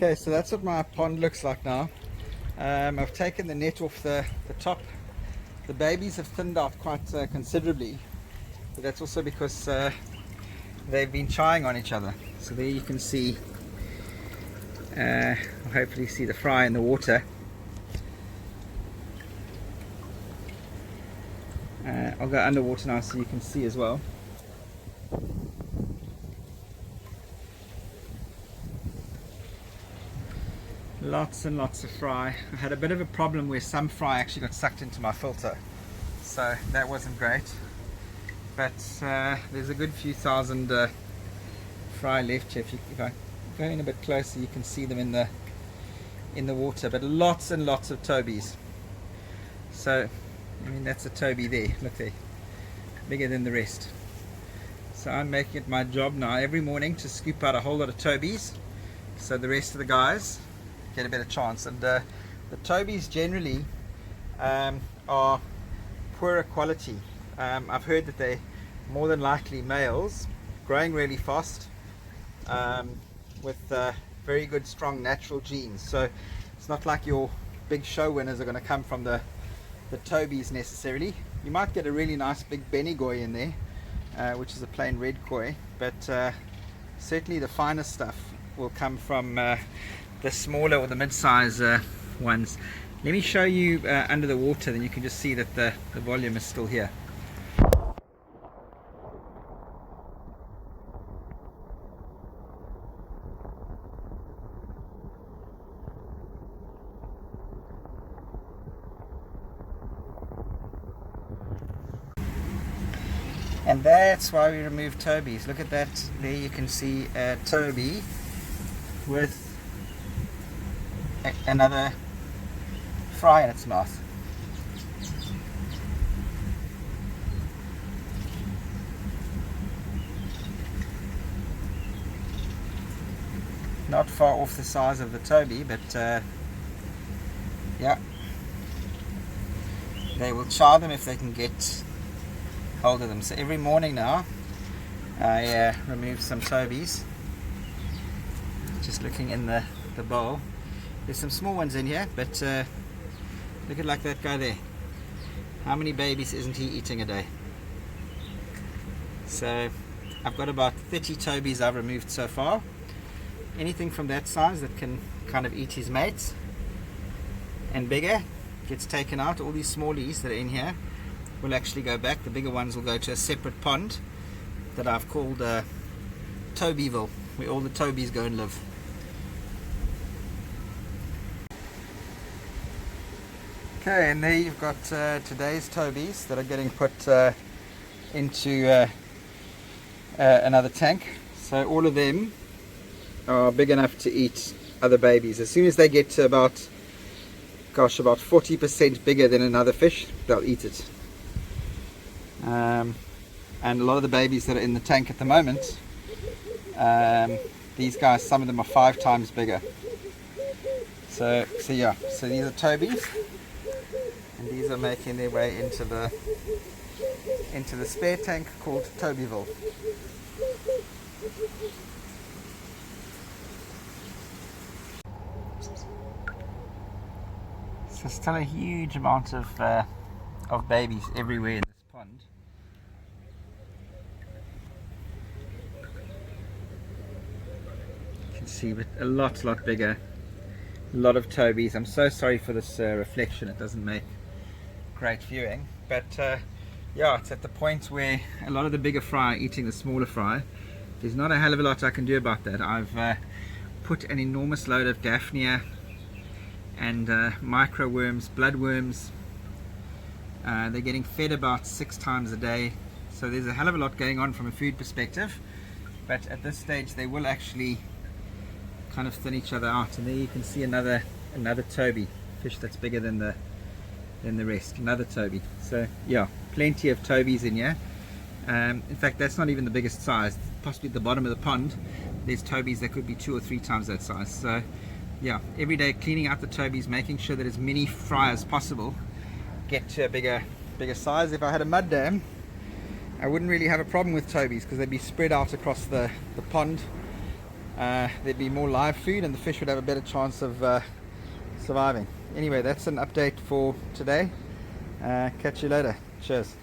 Okay, so that's what my pond looks like now. I've taken the net off the top. The babies have thinned out quite considerably, but that's also because they've been trying on each other. So there you can see, hopefully see the fry in the water. I'll go underwater now so you can see as well. Lots and lots of fry. I had a bit of a problem where some fry actually got sucked into my filter, so that wasn't great. But there's a good few thousand fry left here. If I go in a bit closer, you can see them in the water. But lots and lots of tobies. So I mean, that's a Toby there, look there, bigger than the rest. So I'm making it my job now every morning to scoop out a whole lot of Tobies, so the rest of the guys get a better chance. And the Tobies generally are poorer quality. I've heard that they're more than likely males, growing really fast, with very good strong natural genes. So it's not like your big show winners are going to come from the Tobies necessarily. You might get a really nice big Benigoi in there, which is a plain red koi, but certainly the finest stuff will come from the smaller or the mid-size ones. Let me show you under the water, then you can just see that the volume is still here. And that's why we removed Tobies. Look at that, there you can see a Toby with another fry in its mouth. Not far off the size of the Toby, but yeah, they will char them if they can get hold of them. So every morning now I remove some Tobies. Just looking in the bowl, there's some small ones in here, but look at like that guy there. How many babies isn't he eating a day? So I've got about 30 Tobies I've removed so far. Anything from that size that can kind of eat his mates and bigger gets taken out. All these smallies that are in here will actually go back. The bigger ones will go to a separate pond that I've called Tobyville, where all the Tobies go and live. Okay, and there you've got today's Tobies that are getting put into another tank. So all of them are big enough to eat other babies. As soon as they get to about 40% bigger than another fish, they'll eat it. And a lot of the babies that are in the tank at the moment, these guys, some of them are 5 times bigger. So yeah, so these are Tobies, and these are making their way into the spare tank called Tobyville. So still a huge amount of babies everywhere in this pond. You can see, but a lot bigger. A lot of Tobies. I'm so sorry for this reflection. It doesn't make great viewing, but yeah, it's at the point where a lot of the bigger fry are eating the smaller fry. There's not a hell of a lot I can do about that. I've put an enormous load of Daphnia and micro worms, bloodworms. They're getting fed about 6 times a day, so there's a hell of a lot going on from a food perspective, but at this stage they will actually kind of thin each other out. And there you can see another Toby, fish that's bigger than the rest, another Toby. So yeah, plenty of Tobies in here. In fact, that's not even the biggest size. Possibly at the bottom of the pond there's Tobies that could be 2 or 3 times that size. So yeah, every day cleaning out the Tobies, making sure that as many fry as possible get to a bigger size. If I had a mud dam, I wouldn't really have a problem with Tobies because they'd be spread out across the pond there'd be more live food and the fish would have a better chance of surviving. Anyway, that's an update for today. Catch you later. Cheers.